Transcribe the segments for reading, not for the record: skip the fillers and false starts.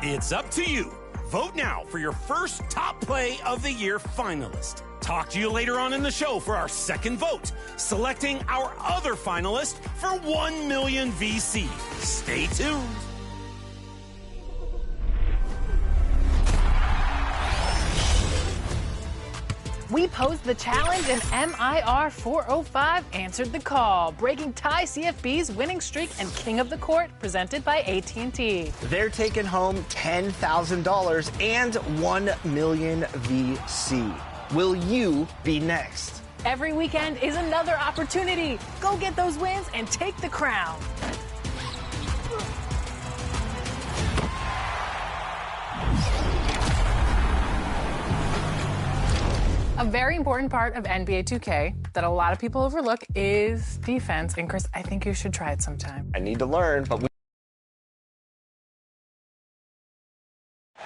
It's up to you. Vote now for your first Top Play of the Year finalist. Talk to you later on in the show for our second vote, selecting our other finalist for 1 million VC. Stay tuned. We posed the challenge and MIR 405 answered the call, breaking Ty CFB's winning streak and King of the Court presented by AT&T. They're taking home $10,000 and 1 million VC. Will you be next? Every weekend is another opportunity. Go get those wins and take the crown. A very important part of NBA 2K that a lot of people overlook is defense. And Chris, I think you should try it sometime. I need to learn, but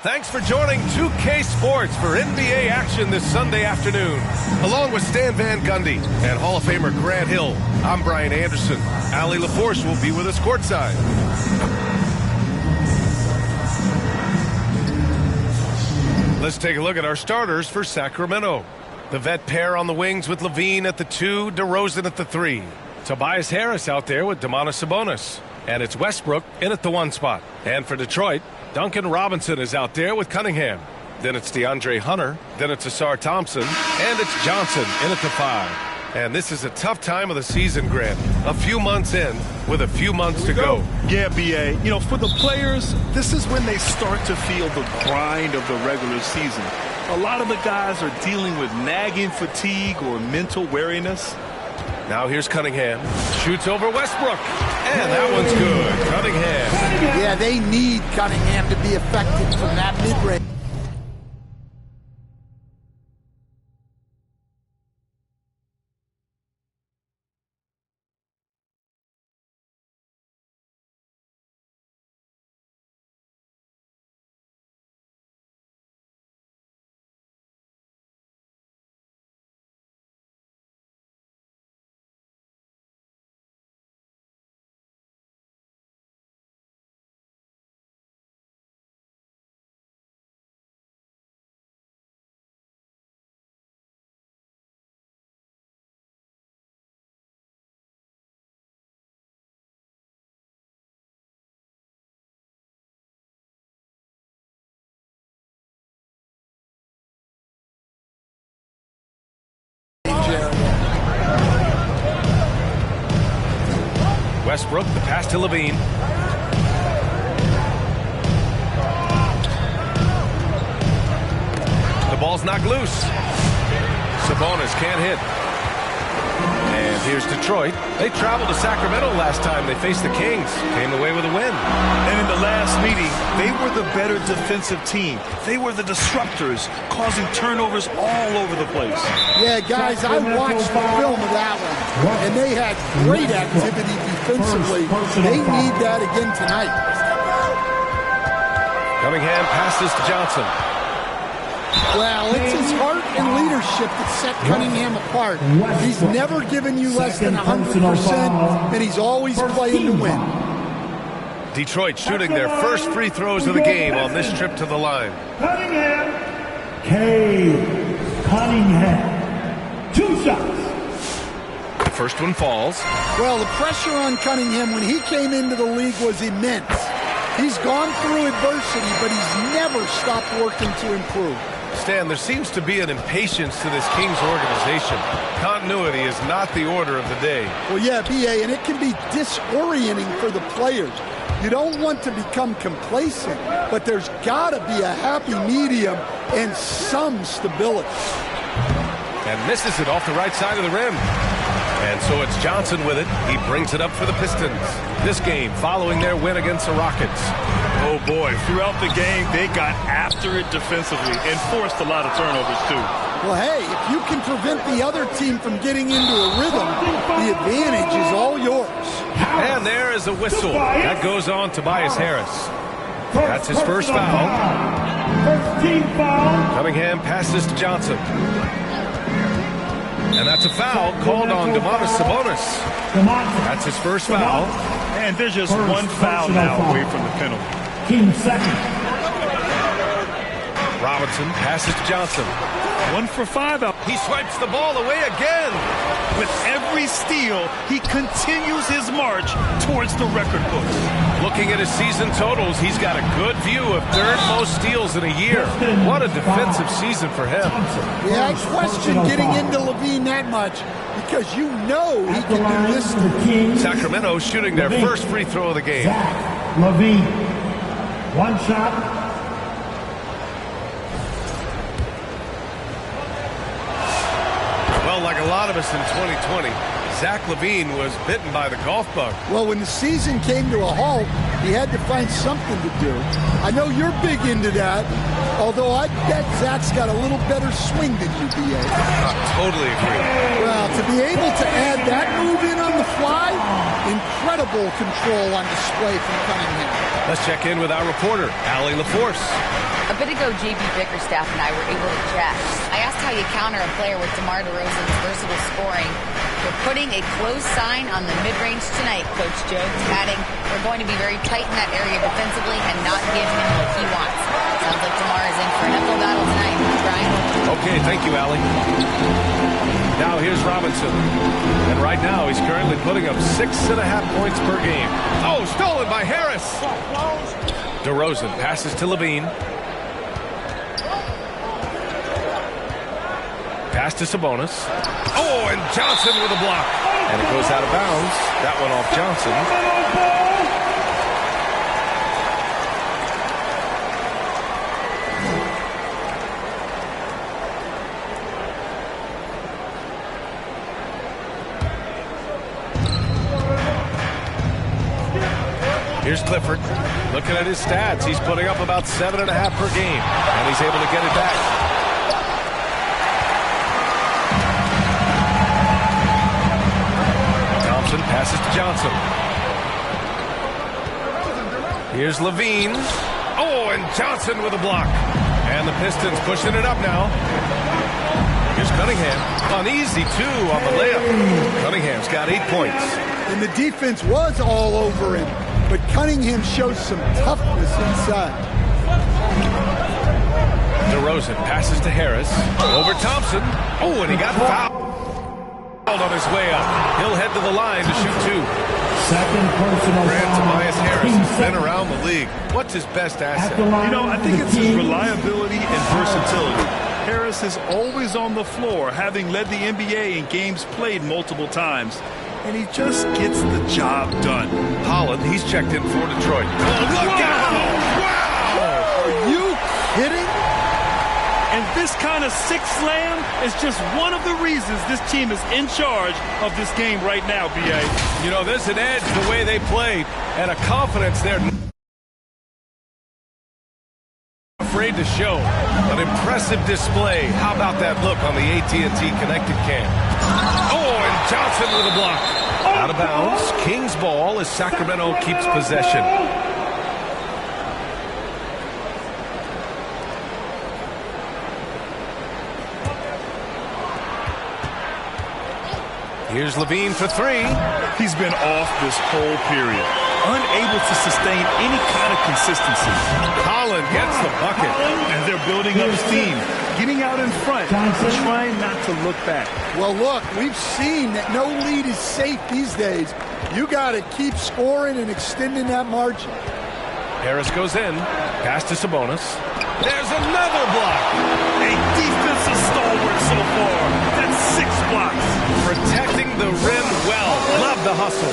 Thanks for joining 2K Sports for NBA action this Sunday afternoon. Along with Stan Van Gundy and Hall of Famer Grant Hill, I'm Brian Anderson. Allie LaForce will be with us courtside. Let's take a look at our starters for Sacramento. The vet pair on the wings with Levine at the 2, DeRozan at the 3. Tobias Harris out there with Domantas Sabonis. And it's Westbrook in at the 1 spot. And for Detroit, Duncan Robinson is out there with Cunningham. Then it's DeAndre Hunter. Then it's Asar Thompson. And it's Johnson in at the 5. And this is a tough time of the season, Grant. A few months in with a few months to go. Yeah, B.A. You know, for the players, this is when they start to feel the grind of the regular season. A lot of the guys are dealing with nagging fatigue or mental weariness. Now here's Cunningham. Shoots over Westbrook. And that one's good. Cunningham. Yeah, they need Cunningham to be effective from that mid-range. Westbrook, the pass to Levine. The ball's knocked loose. Sabonis can't hit. And here's Detroit. They traveled to Sacramento last time they faced the Kings. Came away with a win. And in the last meeting, they were the better defensive team. They were the disruptors, causing turnovers all over the place. Yeah, guys, I watched the film of that one, and they had great activity defensively. They need that again tonight. Cunningham passes to Johnson. Well, it's his heart and leadership that set Cunningham apart. He's never given you less than 100%, and he's always playing to win. Detroit shooting their first free throws of the game on this trip to the line. Cunningham. Cunningham. 2 shots. First one falls. Well, the pressure on Cunningham when he came into the league was immense. He's gone through adversity, but he's never stopped working to improve. Stan, there seems to be an impatience to this Kings organization. Continuity is not the order of the day. Well, yeah, B.A., and it can be disorienting for the players. You don't want to become complacent, but there's got to be a happy medium and some stability. And misses it off the right side of the rim. And so it's Johnson with it. He brings it up for the Pistons. This game following their win against the Rockets. Oh, boy. Throughout the game, they got after it defensively and forced a lot of turnovers, too. Well, hey, if you can prevent the other team from getting into a rhythm, the advantage is all yours. And there is a whistle. That goes on Tobias Harris. That's his first foul. First team foul. Cunningham passes to Johnson. And that's a foul called on Domantas Sabonis. That's his first foul. And there's just one foul now away from the penalty. Team second. Robinson passes to Johnson. 1 for 5 out. He swipes the ball away again. With every steal, he continues his march towards the record books. Looking at his season totals, he's got a good view of third most steals in a year. What a defensive season for him. Yeah, I question getting into Levine that much because you know he can do this to Sacramento shooting their first free throw of the game. Levine. 1 shot. Well, like a lot of us in 2020, Zach LaVine was bitten by the golf bug. Well, when the season came to a halt, he had to find something to do. I know you're big into that, although I bet Zach's got a little better swing than you, B.A. I totally agree. Well, to be able to add that move in on the fly, incredible control on display from Cunningham. Let's check in with our reporter, Allie LaForce. A bit ago, J.B. Bickerstaff and I were able to chat. I asked how you counter a player with DeMar DeRozan's versatile scoring. We're putting a close sign on the mid-range tonight, Coach Jones, adding we're going to be very tight in that area defensively and not give him what he wants. Sounds like DeMar is in for an uphill battle tonight. Brian? Okay, thank you, Allie. Now here's Robinson. And right now he's currently putting up 6.5 points per game. Oh, stolen by Harris. DeRozan passes to Levine. Pass to Sabonis. Oh, and Johnson with a block. And it goes out of bounds. That one off Johnson. Here's Clifford. Looking at his stats, he's putting up about 7.5 per game. And he's able to get it back. Passes to Johnson. Here's Levine. Oh, and Johnson with a block. And the Pistons pushing it up now. Here's Cunningham. Uneasy, too, on the layup. Cunningham's got 8 points. And the defense was all over him, but Cunningham shows some toughness inside. DeRozan passes to Harris. Over Thompson. Oh, and he got fouled on his way up. He'll head to the line to shoot 2. Second personal Tobias foul. Harris has been around the league. What's his best asset? You know, I think it's his reliability and versatility. Harris is always on the floor, having led the NBA in games played multiple times. And he just gets the job done. Holland, he's checked in for Detroit. Oh, look out! Wow! Are you kidding? And this kind of six slam is just one of the reasons this team is in charge of this game right now, B.A. You know, there's an edge the way they played and a confidence they're afraid to show. An impressive display. How about that look on the AT&T connected cam? Oh, and Johnson with a block. Out of bounds. Kings ball as Sacramento keeps possession. Here's Levine for 3. He's been off this whole period, unable to sustain any kind of consistency. Holland gets the bucket. And they're building up steam, getting out in front, trying not to look back. Well, look, we've seen that no lead is safe these days. You got to keep scoring and extending that margin. Harris goes in. Pass to Sabonis. There's another block. A defensive stalwart so far. That's 6 blocks. Protecting the rim well. Love the hustle.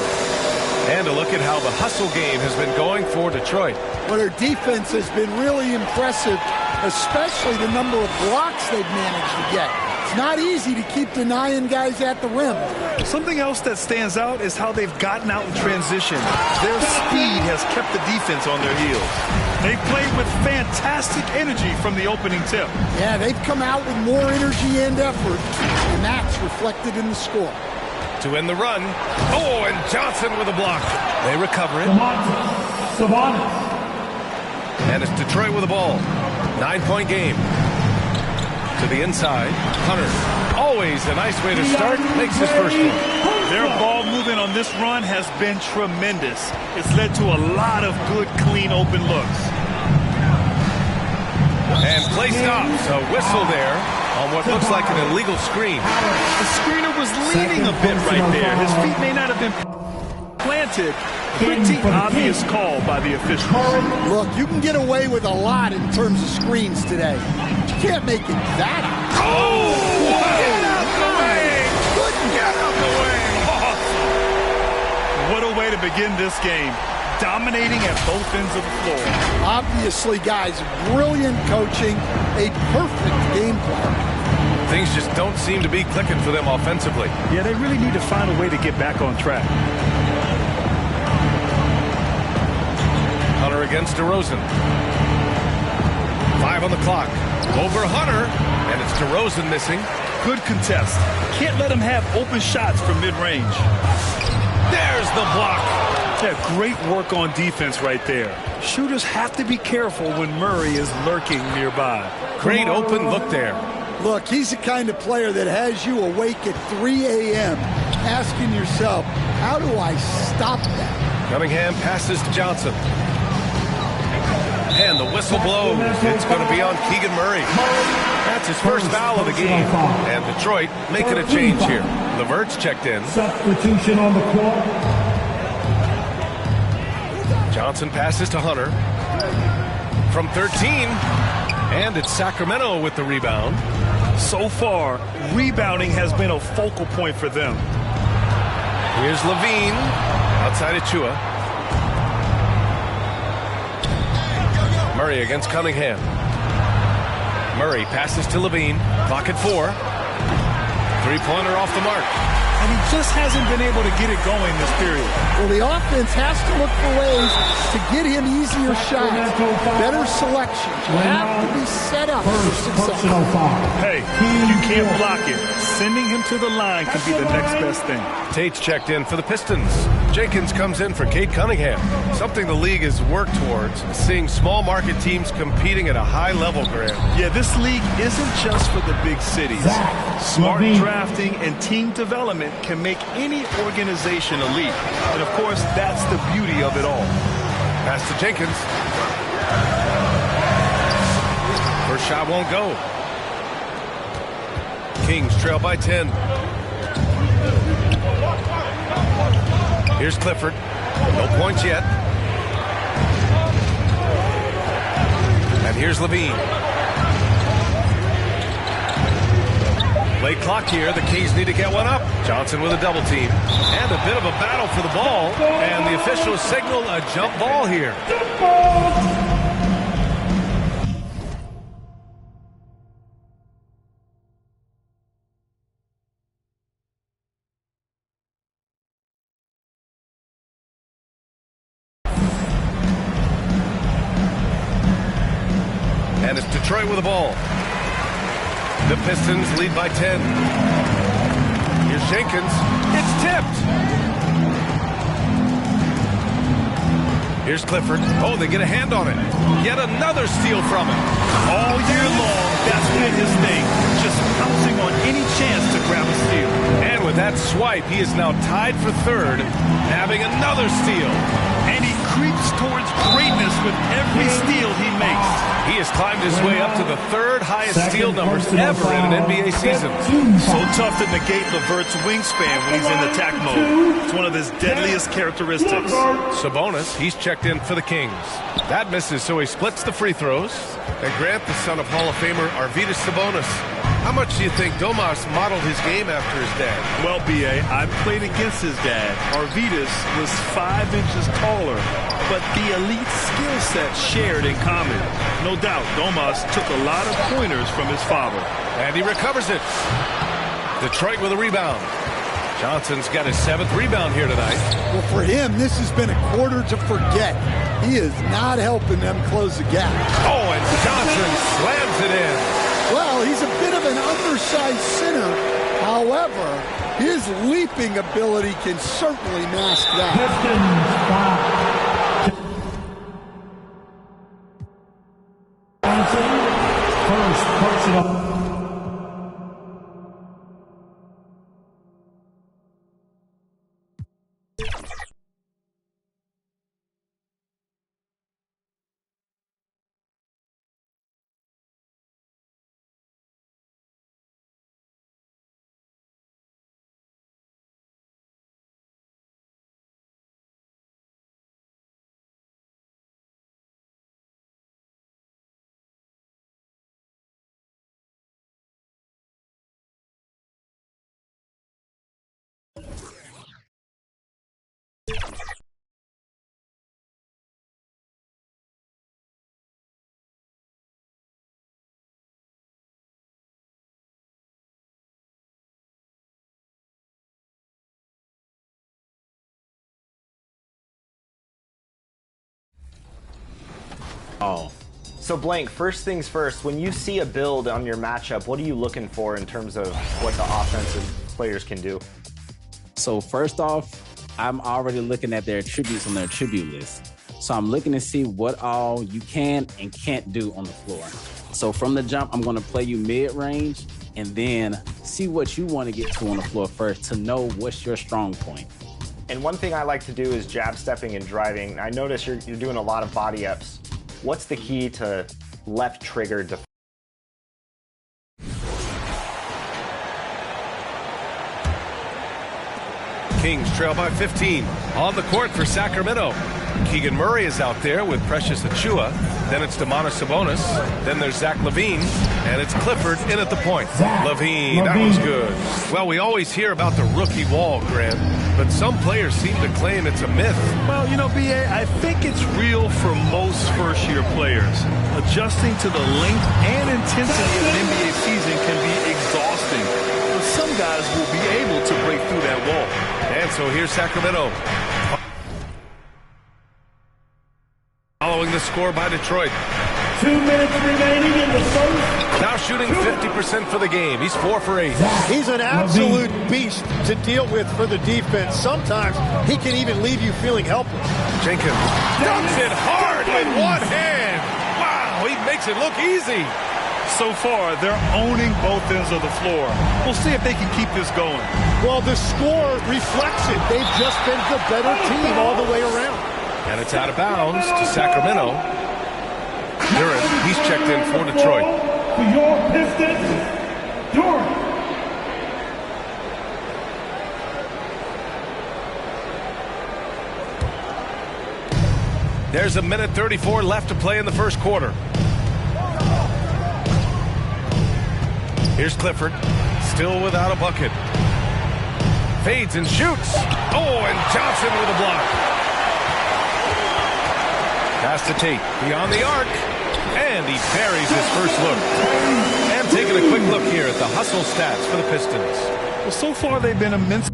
And a look at how the hustle game has been going for Detroit. Well, their defense has been really impressive, especially the number of blocks they've managed to get. It's not easy to keep denying guys at the rim. Something else that stands out is how they've gotten out in transition. Their speed has kept the defense on their heels. They've played with fantastic energy from the opening tip. Yeah, they've come out with more energy and effort, and that's reflected in the score. To end the run. Oh, and Johnson with a block. They recover it. Sabonis. And it's Detroit with the ball. 9-point game. To the inside. Hunter. Always a nice way to start. Makes his first one. Their ball movement on this run has been tremendous. It's led to a lot of good, clean, open looks. And play stops. A whistle there on what looks like an illegal screen. The screener was leaning a bit right there. His feet may not have been planted. Pretty obvious call by the officials. Look, you can get away with a lot in terms of screens today. You can't make it that up. Oh! Get out the way! Good. Get out the way! What a way to begin this game. Dominating at both ends of the floor. Obviously, guys, brilliant coaching, a perfect game plan. Things just don't seem to be clicking for them offensively. Yeah, they really need to find a way to get back on track. Hunter against DeRozan. 5 on the clock. Over Hunter, and it's DeRozan missing. Good contest. Can't let him have open shots from mid-range. There's the block. Yeah, great work on defense right there. Shooters have to be careful when Murray is lurking nearby. Great open look there. Look, he's the kind of player that has you awake at 3 a.m. asking yourself, how do I stop that? Cunningham passes to Johnson. And the whistle blows. It's going to be on Keegan Murray. That's his first foul of the game. And Detroit making a change here. LeVert's checked in. Substitution on the court. Johnson passes to Hunter. From 13. And it's Sacramento with the rebound. So far, rebounding has been a focal point for them. Here's Levine. Outside Achua. Murray against Cunningham. Murray passes to Levine. Clock at 4. Three-pointer off the mark. And he just hasn't been able to get it going this period. Well, the offense has to look for ways to get him easier shots, better selections. You have to be set up for success. Hey, you can't block it. Sending him to the line can be the next best thing. Tate's checked in for the Pistons. Jenkins comes in for Cade Cunningham. Something the league has worked towards, seeing small market teams competing at a high level, Grant. Yeah, this league isn't just for the big cities. Smart drafting and team development can make any organization elite. And of course, that's the beauty of it all. Pass to Jenkins. First shot won't go. Kings trail by 10. Here's Clifford. No points yet. And here's Levine. Late clock here. The Kings need to get one up. Johnson with a double team. And a bit of a battle for the ball. And the officials signal a jump ball here. And it's Detroit with the ball. The Pistons lead by 10. Here's Jenkins. It's tipped. Here's Clifford. Oh, they get a hand on it. Yet another steal from him. All year long, that's been his thing. Just pouncing on any chance to grab a steal. And with that swipe, he is now tied for third, having another steal. And he creeps towards greatness with every steal he makes. He has climbed his way up to the third highest steal numbers ever in an NBA season. So tough to negate LeVert's wingspan when he's in attack mode. It's one of his deadliest characteristics. Sabonis, he's checked in for the Kings. That misses, so he splits the free throws. And Grant, the son of Hall of Famer Arvydas Sabonis. How much do you think Domas modeled his game after his dad? Well, B.A., I played against his dad. Arvydas was 5 inches taller, but the elite skill set shared in common. No doubt, Domas took a lot of pointers from his father. And he recovers it. Detroit with a rebound. Johnson's got his 7th rebound here tonight. Well, for him, this has been a quarter to forget. He is not helping them close the gap. Oh, and Johnson slams it in. Well, he's a bit of an undersized center. However, his leaping ability can certainly mask that. First personal. Oh. So Blank, first things first, when you see a build on your matchup, what are you looking for in terms of what the offensive players can do? So first off, I'm already looking at their attributes on their attribute list. So I'm looking to see what all you can and can't do on the floor. So from the jump, I'm going to play you mid-range and then see what you want to get to on the floor first to know what's your strong point. And one thing I like to do is jab stepping and driving. I notice you're doing a lot of body ups. What's the key to left trigger defense? Kings trail by 15. On the court for Sacramento. Keegan Murray is out there with Precious Achiuwa. Then it's Domantas Sabonis. Then there's Zach LaVine. And it's Clifford in at the point. LaVine, that was good. Well, we always hear about the rookie wall, Grant. But some players seem to claim it's a myth. Well, you know, B.A., I think it's real for most first-year players. Adjusting to the length and intensity of an NBA season can be exhausting. But some guys will be able to break through that wall. And so here's Sacramento. Following the score by Detroit. 2 minutes remaining in the first. Now shooting 50% for the game. He's 4 for 8. He's an absolute beast to deal with for the defense. Sometimes he can even leave you feeling helpless. Jenkins dunks it hard with one hand. Wow, he makes it look easy. So far, they're owning both ends of the floor. We'll see if they can keep this going. Well, the score reflects it. They've just been the better team all the way around. And it's out of bounds to Sacramento. Duran, he's checked in for Detroit. For your Pistons, Duran. There's 1:34 left to play in the first quarter. Here's Clifford, still without a bucket. Fades and shoots. Oh, and Johnson with a block. Pass to Tate, beyond the arc. And he buries his first look. And taking a quick look here at the hustle stats for the Pistons. Well, so far they've been immensely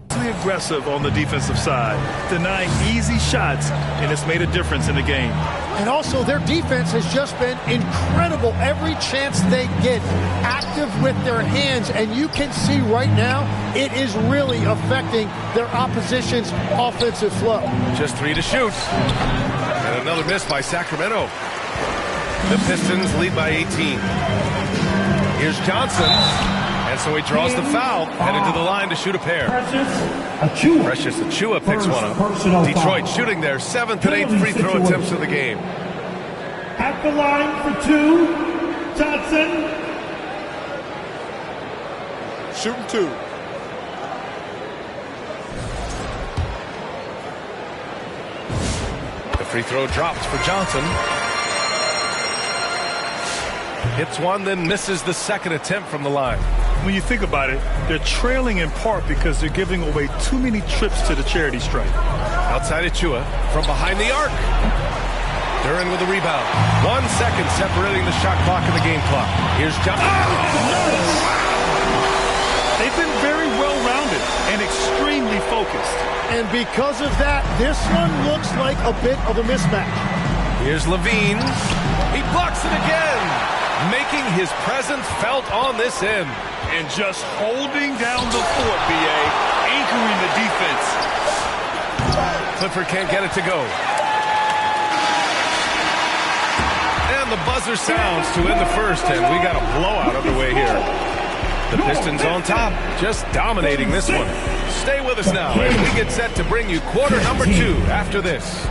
aggressive on the defensive side, denying easy shots, and it's made a difference in the game. And also their defense has just been incredible every chance they get, active with their hands, and you can see right now it is really affecting their opposition's offensive flow. Just 3 to shoot. And another miss by Sacramento. The Pistons lead by 18. Here's Johnson. And so he draws the foul, headed to the line to shoot a pair. Precious Achiuwa picks one up. Detroit shooting their 7th and 8th free throw attempts of the game. At the line for 2, Johnson. Shooting 2. The free throw drops for Johnson. Hits one, then misses the second attempt from the line. When you think about it, they're trailing in part because they're giving away too many trips to the charity stripe. Outside Achiuwa from behind the arc. Duran with the rebound. 1 second separating the shot clock and the game clock. Here's Johnson. Oh! They've been very well-rounded and extremely focused. And because of that, this one looks like a bit of a mismatch. Here's LaVine. He blocks it again, making his presence felt on this end. And just holding down the fort, B.A., anchoring the defense. Clifford can't get it to go. And the buzzer sounds to end the first, and we got a blowout underway here. The Pistons on top, just dominating this one. Stay with us now as we get set to bring you quarter number 2 after this.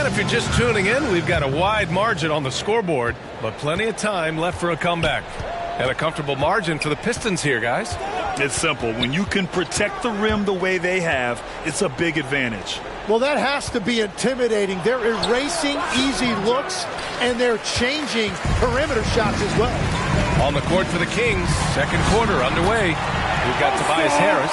If you're just tuning in, we've got a wide margin on the scoreboard, but plenty of time left for a comeback. And a comfortable margin for the Pistons here, guys. It's simple. When you can protect the rim the way they have, it's a big advantage. Well, that has to be intimidating. They're erasing easy looks, and they're changing perimeter shots as well. On the court for the Kings, second quarter underway. We've got Tobias Harris.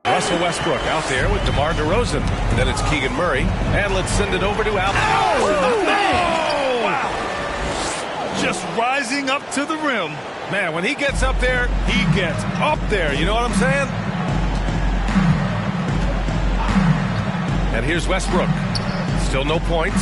Russell Westbrook out there with DeMar DeRozan. Then it's Keegan Murray. And let's send it over to Al. Oh, man! Wow. Just rising up to the rim. Man, when he gets up there, he gets up there. You know what I'm saying? And here's Westbrook. Still no points.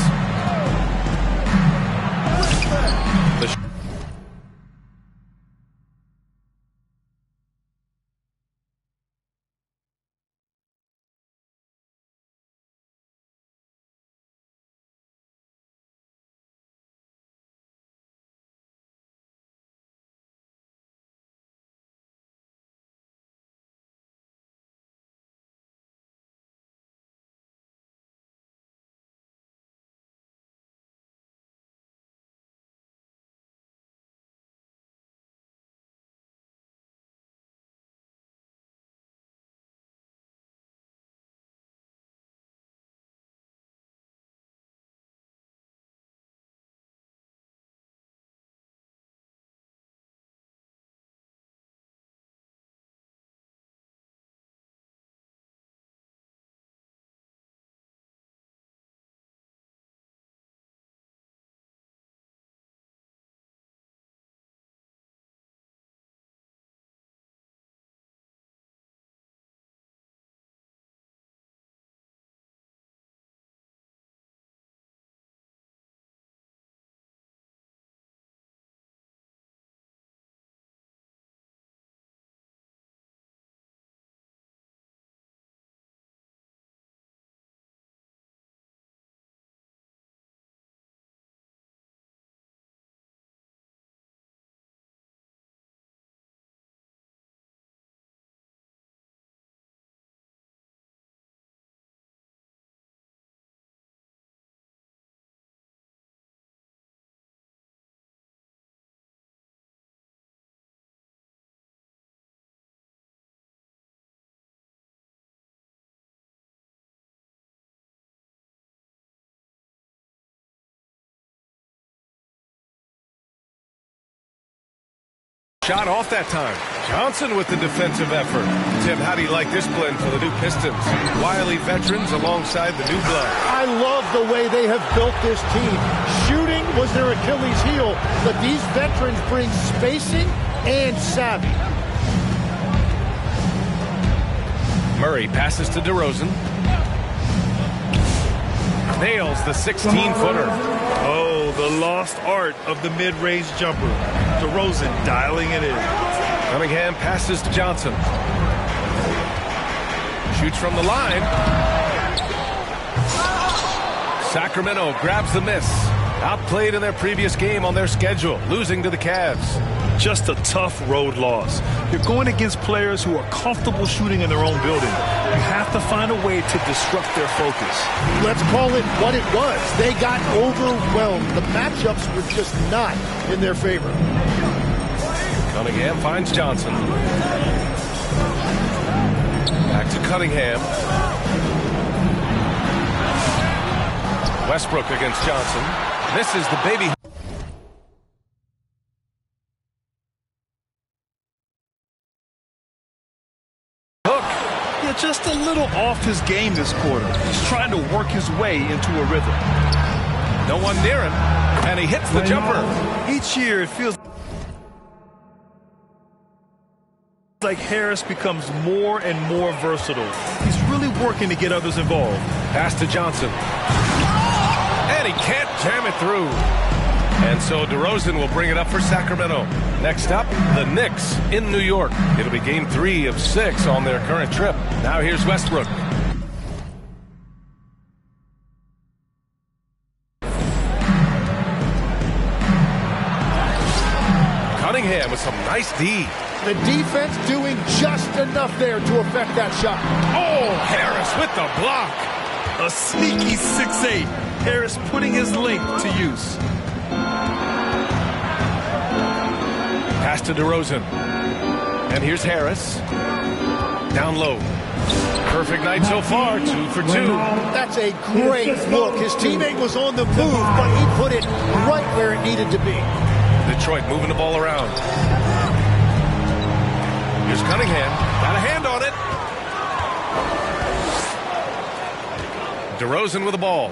Shot off that time. Johnson with the defensive effort. Tim, how do you like this blend for the new Pistons? Wily veterans alongside the new blood. I love the way they have built this team. Shooting was their Achilles heel, but these veterans bring spacing and savvy. Murray passes to DeRozan. Nails the 16-footer. Oh, the lost art of the mid-range jumper. DeRozan dialing it in. Cunningham passes to Johnson. Shoots from the line. Sacramento grabs the miss. Outplayed in their previous game on their schedule, losing to the Cavs. Just a tough road loss. You're going against players who are comfortable shooting in their own building. You have to find a way to disrupt their focus. Let's call it what it was. They got overwhelmed. The matchups were just not in their favor. Cunningham finds Johnson. Back to Cunningham. Westbrook against Johnson. Misses the baby. Just a little off his game this quarter. He's trying to work his way into a rhythm. No one near him, and he hits the jumper. Each year, it feels like Harris becomes more and more versatile. He's really working to get others involved. Pass to Johnson. And he can't jam it through. And so DeRozan will bring it up for Sacramento. Next up, the Knicks in New York. It'll be game 3 of 6 on their current trip. Now here's Westbrook. Cunningham with some nice D. The defense doing just enough there to affect that shot. Oh, Harris with the block. A sneaky 6'8". Harris putting his length to use. Pass to DeRozan. And here's Harris. Down low. Perfect night so far, 2 for 2. That's a great look. His teammate was on the move, but he put it right where it needed to be. Detroit moving the ball around. Here's Cunningham. Got a hand on it. DeRozan with the ball.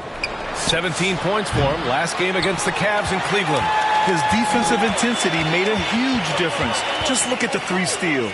17 points for him last game against the Cavs in Cleveland. His defensive intensity made a huge difference. Just look at the 3 steals.